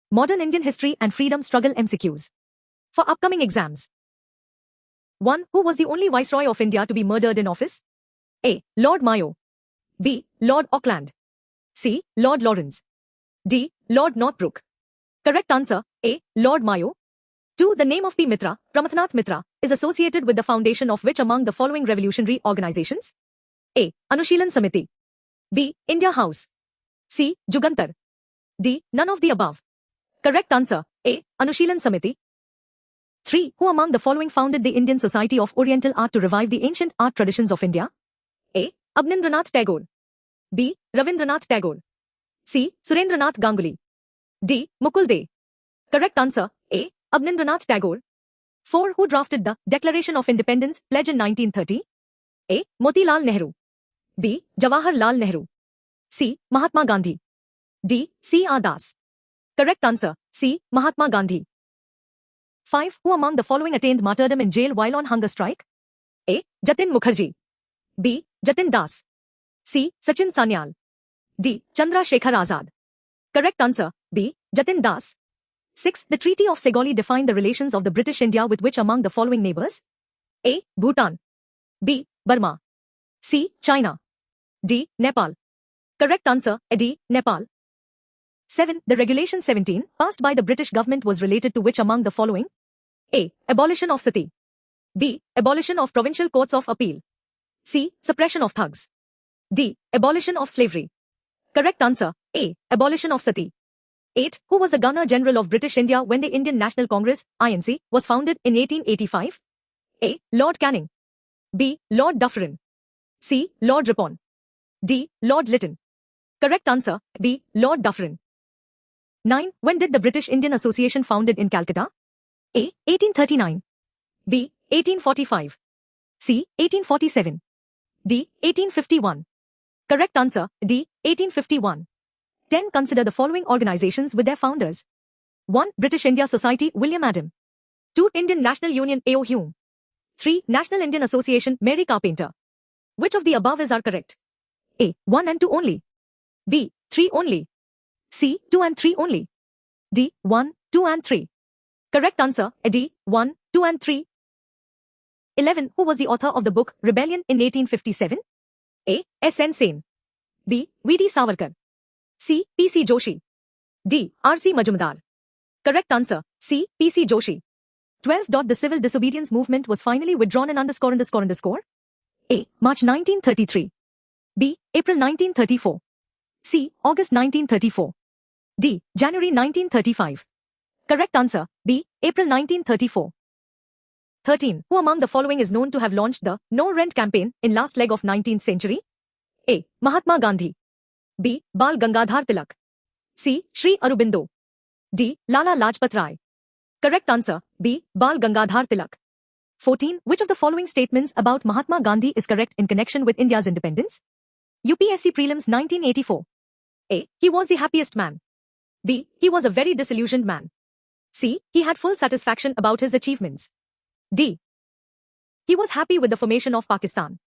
Modern Indian History and Freedom Struggle MCQs. For upcoming exams. 1. Who was the only Viceroy of India to be murdered in office? A. Lord Mayo. B. Lord Auckland. C. Lord Lawrence. D. Lord Northbrook. Correct answer, A. Lord Mayo. 2. The name of P. Mitra, Pramathnath Mitra, is associated with the foundation of which among the following revolutionary organizations? A. Anushilan Samiti. B. India House. C. Jugantar. D. None of the above. Correct answer, A. Anushilan Samiti. 3. Who among the following founded the Indian Society of Oriental Art to revive the ancient art traditions of India? A. Abnindranath Tagore. B. Ravindranath Tagore. C. Surendranath Ganguly. D. Mukul Dey. Correct answer, A. Abnindranath Tagore. 4. Who drafted the Declaration of Independence pledge in 1930? A. Motilal Nehru. B. Jawaharlal Nehru. C. Mahatma Gandhi. D. C.R. Das. Correct answer, C. Mahatma Gandhi. 5. Who among the following attained martyrdom in jail while on hunger strike? A. Jatin Mukherjee. B. Jatin Das. C. Sachin Sanyal. D. Chandra Shekhar Azad. Correct answer, B. Jatin Das. 6. The Treaty of Segoli defined the relations of the British India with which among the following neighbors? A. Bhutan. B. Burma. C. China. D. Nepal. Correct answer, D. Nepal. 7. The Regulation 17, passed by the British government was related to which among the following? A. Abolition of sati. B. Abolition of provincial courts of appeal. C. Suppression of thugs. D. Abolition of slavery. Correct answer, A. Abolition of sati. 8. Who was the Governor-General of British India when the Indian National Congress, INC, was founded in 1885? A. Lord Canning. B. Lord Dufferin. C. Lord Ripon. D. Lord Lytton. Correct answer, B. Lord Dufferin. 9. When did the British Indian Association founded in Calcutta? A. 1839. B. 1845. C. 1847. D. 1851. Correct answer, D. 1851. 10. Consider the following organizations with their founders. 1. British India Society, William Adam. 2. Indian National Union, A.O. Hume. 3. National Indian Association, Mary Carpenter. Which of the above is are correct? A. 1 and 2 only. B. 3 only. C. 2 and 3 only. D. 1, 2 and 3. Correct answer, D. 1, 2 and 3. 11. Who was the author of the book Rebellion in 1857? A. S. N. Sen. B. V. D. Savarkar. C. P. C. Joshi. D. R. C. Majumdar. Correct answer, C. P. C. Joshi. 12. The civil disobedience movement was finally withdrawn in ___. A. March 1933. B. April 1934. C. August 1934. D. January 1935. Correct answer, B. April 1934. 13. Who among the following is known to have launched the No Rent campaign in last leg of 19th century? A. Mahatma Gandhi. B. Bal Gangadhar Tilak. C. Sri Aurobindo. D. Lala Lajpat Rai. Correct answer, B. Bal Gangadhar Tilak. 14. Which of the following statements about Mahatma Gandhi is correct in connection with India's independence? UPSC Prelims 1984. A. He was the happiest man. B. He was a very disillusioned man. C. He had full satisfaction about his achievements. D. He was happy with the formation of Pakistan.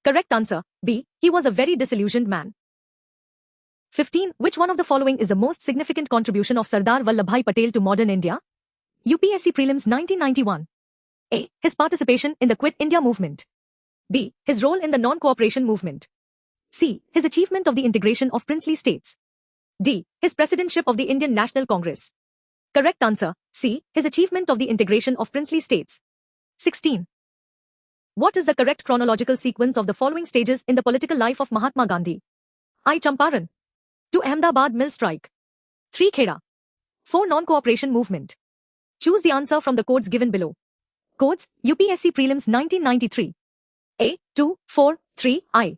Correct answer, B. He was a very disillusioned man. 15. Which one of the following is the most significant contribution of Sardar Vallabhbhai Patel to modern India? UPSC Prelims 1991. A. His participation in the Quit India movement. B. His role in the non-cooperation movement. C. His achievement of the integration of princely states. D. His presidentship of the Indian National Congress. Correct answer, C. His achievement of the integration of princely states. 16. What is the correct chronological sequence of the following stages in the political life of Mahatma Gandhi? I. Champaran. 2. Ahmedabad mill strike. 3. Kheda. 4. Non-cooperation movement. Choose the answer from the codes given below. Codes, UPSC Prelims 1993. A. 2, 4, 3, I.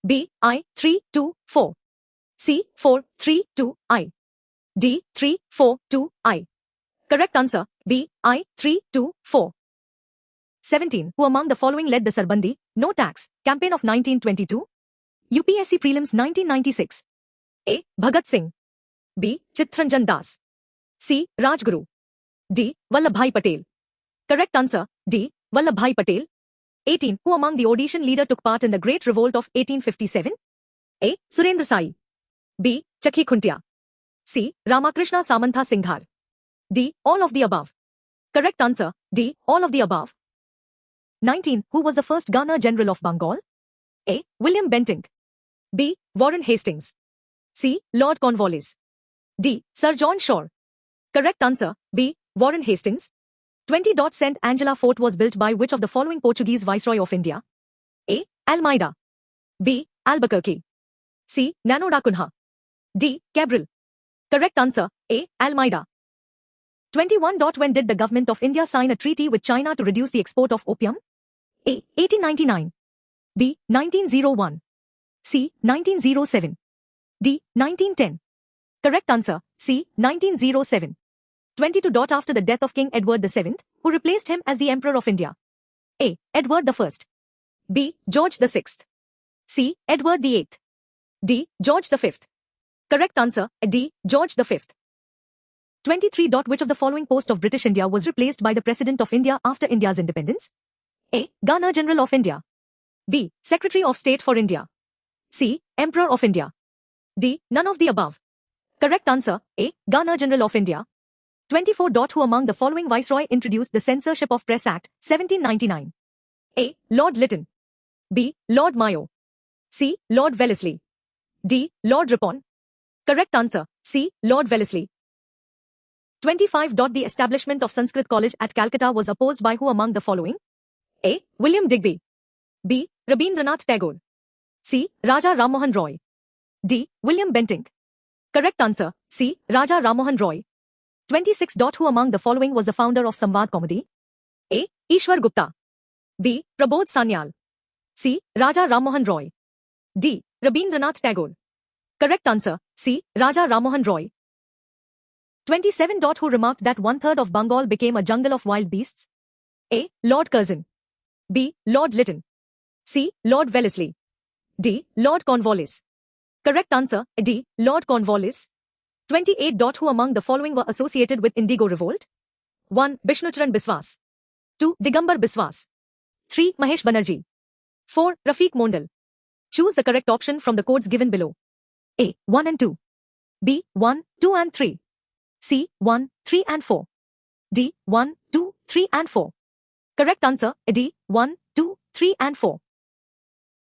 B. I. 3, 2, 4. C. 4, 3, 2, I. D. 3, 4, 2, I. Correct answer, B. I. 3, 2, 4. 17. Who among the following led the Sarbandi, No Tax, campaign of 1922? UPSC Prelims 1996. A. Bhagat Singh. B. Chittaranjan Das. C. Rajguru. D. Vallabhbhai Patel. Correct answer, D. Vallabhbhai Patel. 18. Who among the Odishan leader took part in the Great Revolt of 1857? A. Surendra Sai. B. Chakhi Khuntia. C. Ramakrishna Samantha Singhal. D. All of the above. Correct answer, D. All of the above. 19. Who was the first Governor-General of Bengal? A. William Bentinck. B. Warren Hastings. C. Lord Cornwallis. D. Sir John Shore. Correct answer, B. Warren Hastings. 20. St. Angela Fort was built by which of the following Portuguese Viceroy of India? A. Almeida. B. Albuquerque. C. Nano da Cunha. D. Cabral. Correct answer, A. Almeida. 21. When did the government of India sign a treaty with China to reduce the export of opium? A. 1899. B. 1901. C. 1907. D. 1910. Correct answer, C. 1907. 22. After the death of King Edward VII, who replaced him as the Emperor of India? A. Edward I. B. George VI. C. Edward VIII. D. George V. Correct answer, D. George V. 23. Which of the following post of British India was replaced by the President of India after India's independence? A. Governor-General of India. B. Secretary of State for India. C. Emperor of India. D. None of the above. Correct answer, A. Governor-General of India. 24. Who among the following Viceroy introduced the Censorship of Press Act, 1799? A. Lord Lytton. B. Lord Mayo. C. Lord Wellesley. D. Lord Ripon. Correct answer, C. Lord Wellesley. 25. The establishment of Sanskrit College at Calcutta was opposed by who among the following? A. William Digby. B. Rabindranath Tagore. C. Raja Rammohan Roy. D. William Bentinck. Correct answer, C. Raja Rammohan Roy. 26. Who among the following was the founder of Samvad Comedy? A. Ishwar Gupta. B. Prabodh Sanyal. C. Raja Rammohan Roy. D. Rabindranath Tagore. Correct answer, C. Raja Rammohan Roy. 27. Who remarked that 1/3 of Bengal became a jungle of wild beasts? A. Lord Curzon. B. Lord Lytton. C. Lord Wellesley. D. Lord Cornwallis. Correct answer, D. Lord Cornwallis. 28. Who among the following were associated with Indigo Revolt? 1. Bishnucharan Biswas. 2. Digambar Biswas. 3. Mahesh Banerjee. 4. Rafiq Mondal. Choose the correct option from the codes given below. A. 1 and 2. B. 1, 2 and 3. C. 1, 3 and 4. D. 1, 2, 3 and 4. Correct answer, D. 1, 2, 3 and 4.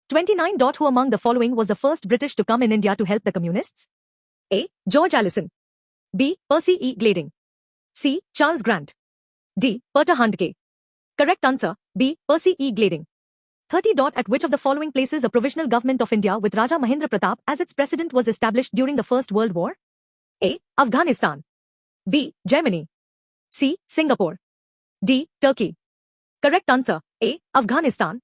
29. Who among the following was the first British to come in India to help the communists? A. George Allison. B. Percy E. Glading. C. Charles Grant. D. Perter Handke. Correct answer, B. Percy E. Glading. 30. At which of the following places a provisional government of India with Raja Mahendra Pratap as its president was established during the First World War? A. Afghanistan. B. Germany. C. Singapore. D. Turkey. Correct answer, A. Afghanistan.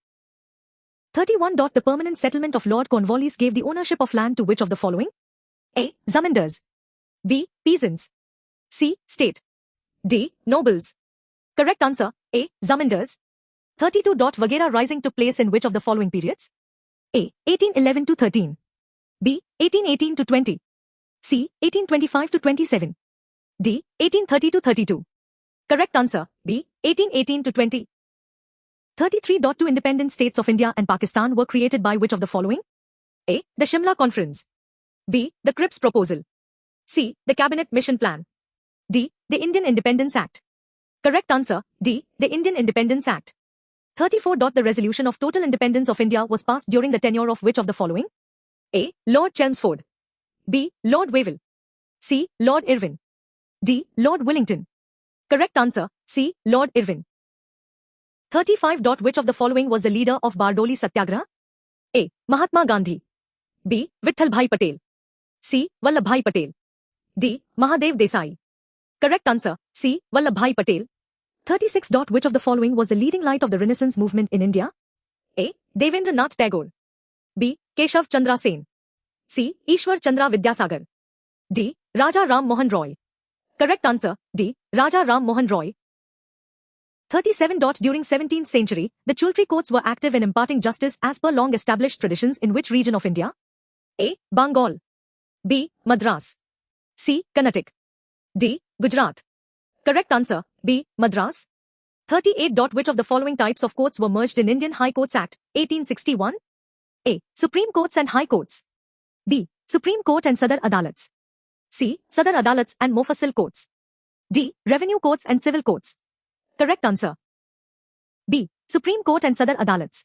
31. The permanent settlement of Lord Cornwallis gave the ownership of land to which of the following? A. Zamindars. B. Peasants. C. State. D. Nobles. Correct answer, A. Zamindars. 32. Vaghera Rising took place in which of the following periods? A. 1811 to 13. B. 1818 to 20. C. 1825 to 27. D. 1830 to 32. Correct answer, B. 1818 to 20. 33. Two independent states of India and Pakistan were created by which of the following? A. The Shimla Conference. B. The Cripps Proposal. C. The Cabinet Mission Plan. D. The Indian Independence Act. Correct answer, D. The Indian Independence Act. 34. The resolution of total independence of India was passed during the tenure of which of the following? A. Lord Chelmsford. B. Lord Wavell. C. Lord Irwin. D. Lord Wellington. Correct answer, C. Lord Irwin. 35. Which of the following was the leader of Bardoli Satyagraha? A. Mahatma Gandhi. B. Vittalbhai Patel. C. Vallabhbhai Patel. D. Mahadev Desai. Correct answer, C. Vallabhbhai Patel. 36. Which of the following was the leading light of the Renaissance movement in India? A. Devendranath Tagore. B. Keshav Chandra Sen. C. Ishwar Chandra Vidyasagar. D. Raja Ram Mohan Roy. Correct answer, D. Raja Ram Mohan Roy. 37. During 17th century, the Chultri courts were active in imparting justice as per long-established traditions in which region of India? A. Bengal. B. Madras. C. Karnataka. D. Gujarat. Correct answer, B. Madras. 38. Which of the following types of courts were merged in Indian High Courts Act, 1861? A. Supreme Courts and High Courts. B. Supreme Court and Sadar Adalats. C. Sadar Adalats and Mofassil courts. D. Revenue courts and civil courts. Correct answer. B. Supreme Court and Sadar Adalats.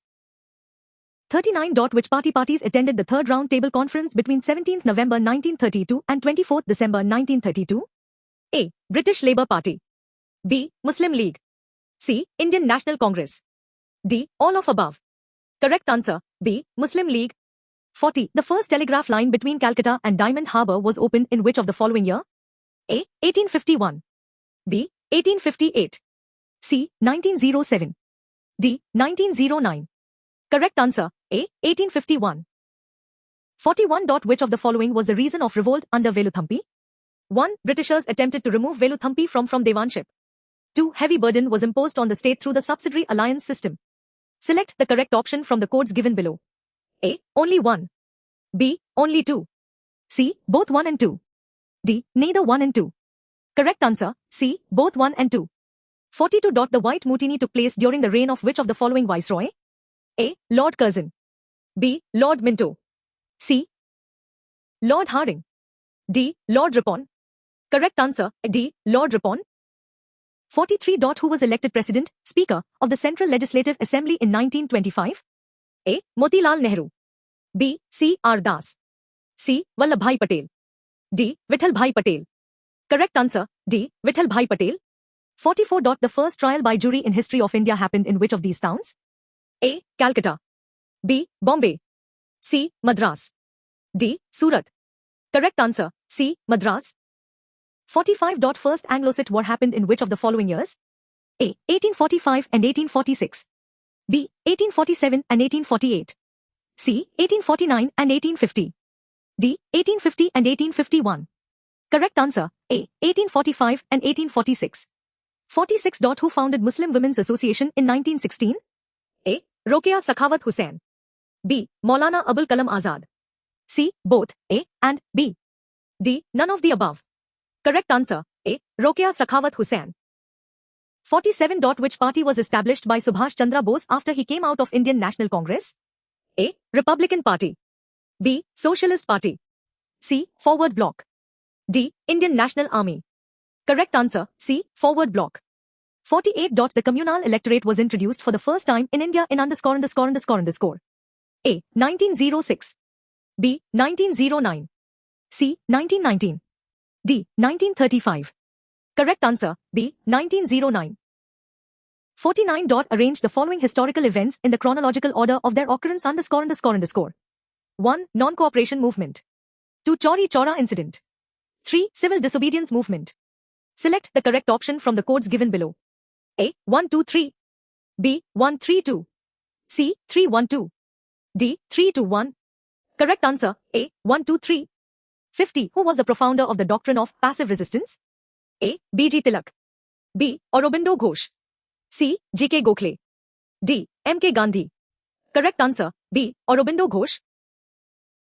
39. Which parties attended the third round table conference between 17th November 1932 and 24th December 1932? A. British Labour Party. B. Muslim League. C. Indian National Congress. D. All of above. Correct answer. B. Muslim League. 40. The first telegraph line between Calcutta and Diamond Harbour was opened in which of the following year? A. 1851. B. 1858. C. 1907. D. 1909. Correct answer. A. 1851. 41. Which of the following was the reason of revolt under Veluthampi? 1. Britishers attempted to remove Veluthampi from Devanship. 2. Heavy burden was imposed on the state through the subsidiary alliance system. Select the correct option from the codes given below. A. Only 1. B. Only 2. C. Both 1 and 2. D. Neither 1 and 2. Correct answer. C. Both 1 and 2. 42. The White Mutiny took place during the reign of which of the following viceroy? A. Lord Curzon. B. Lord Minto. C. Lord Hardinge. D. Lord Ripon. Correct answer. D. Lord Ripon. 43. Who was elected President, Speaker, of the Central Legislative Assembly in 1925? A. Motilal Nehru. B. C. R. Das. C. Vallabhbhai Patel. D. Vithalbhai Patel. Correct answer. D. Vithalbhai Patel. 44. The first trial by jury in history of India happened in which of these towns? A. Calcutta. B. Bombay. C. Madras. D. Surat. Correct answer. C. Madras. 45. First Anglo-Sikh war happened in which of the following years? A. 1845 and 1846. B. 1847 and 1848. C. 1849 and 1850. D. 1850 and 1851. Correct answer. A. 1845 and 1846. 46. Who founded Muslim Women's Association in 1916? A. Rokeya Sakhawat Hussain. B. Maulana Abul Kalam Azad. C. Both A and B. D. None of the above. Correct answer. A. Rokeya Sakhawat Hussain. 47. Which party was established by Subhash Chandra Bose after he came out of Indian National Congress? A. Republican Party. B. Socialist Party. C. Forward Bloc. D. Indian National Army. Correct answer. C. Forward Bloc. 48. The communal electorate was introduced for the first time in India in _____. A. 1906. B. 1909. C. 1919. D. 1935. Correct answer. B. 1909. 49. Arrange the following historical events in the chronological order of their occurrence _____. 1. Non-cooperation movement. 2. Chauri Chaura incident. 3. Civil disobedience movement. Select the correct option from the codes given below. A. 123. B. 132. C. 312. D. 321. Correct answer. A. 123. 50. Who was the profounder of the doctrine of passive resistance? A. B.G. Tilak. B. Aurobindo Ghosh. C. G.K. Gokhale. D. M.K. Gandhi. Correct answer. B. Aurobindo Ghosh.